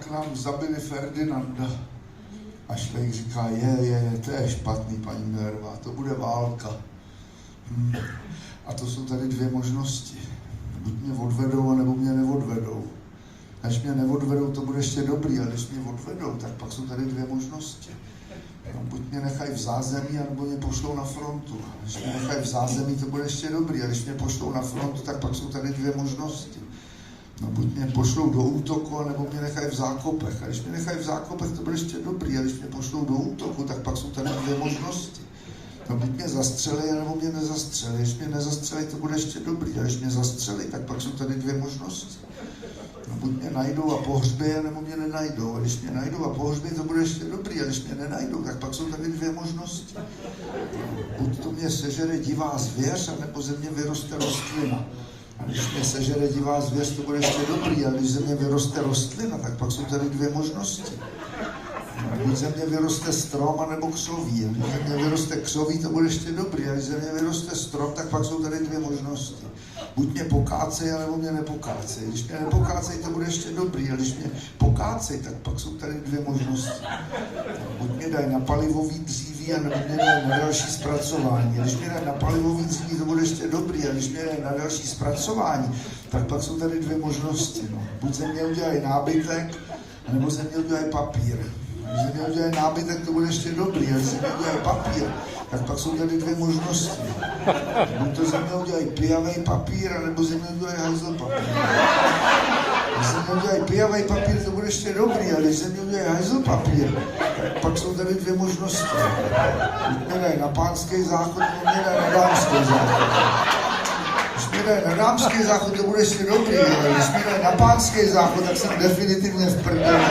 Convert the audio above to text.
jak nám zabili Ferdinanda. A Švejk říká, to je špatný, paní Millerová, to bude válka. A to jsou tady dvě možnosti. Buď mě odvedou, anebo mě neodvedou. A když mě neodvedou, to bude ještě dobrý, ale když mě odvedou, tak pak jsou tady dvě možnosti. No, buď mě nechají v zázemí, anebo mě pošlou na frontu. Když mě nechají v zázemí, to bude ještě dobrý, a když mě pošlou na frontu, tak pak jsou tady dvě možnosti. No, buď mě pošlou do útoku, anebo mě nechají v zákopech. A když mě nechají v zákopech, to bude ještě dobrý, a když mě pošlou do útoku, tak pak jsou tady dvě možnosti. No, buď mě zastřelí, anebo mě nezastřelí. Když mě nezastřelí, to bude ještě dobrý, a když mě zastřelí, tak pak jsou tady dvě možnosti. No, buď mě najdou a pohřbí, nebo mě nenajdou. A když mě najdou a pohřbí, to bude ještě dobrý. A když mě nenajdou, tak pak jsou tady dvě možnosti. No, buď to mě sežere divá zvěř, anebo ze mě vyroste rostlina. A když mě sežere divá zvěř, to bude ještě dobrý. A když ze mě vyroste rostlina, tak pak jsou tady dvě možnosti. No, buď ze mě vyroste strom, anebo křoví. A když ze mě vyroste křoví, to bude ještě dobrý. A když ze mě vyroste strom, tak pak jsou tady dvě možnosti. Buď mě pokácej, anebo mě nepokácej. Když mě nepokácej, to bude ještě dobrý. A když mě pokácej, tak pak jsou tady dvě možnosti. Buď mě dají na palivový dříví, anebo mě dají na další zpracování. A když mě dají na palivový dříví, to bude ještě dobrý. A když mě dají na další zpracování, tak pak jsou tady dvě možnosti. No. Buď ze mě udělají nábytek, anebo ze mě udělají papír. Když ze mě udělají nábytek, to bude ještě dobrý. A když ze mě udělají papír, tak pak jsou tady dvě možnosti. Buď to ze mě udělají pijavej papír, anebo ze mě udělají hajzl papír. Když ze mě udělají pijavej papír, to bude ještě dobrý, ale když ze mě udělají hajzl papír, tak pak jsou tady dvě možnosti. Buď mě dají na pánský záchod, nebo mě dají na dámský záchod. Když mě dají na dámský záchod, to bude ještě dobrý, ale když mě dají na pánský záchod, tak jsem definitivně v prdeli.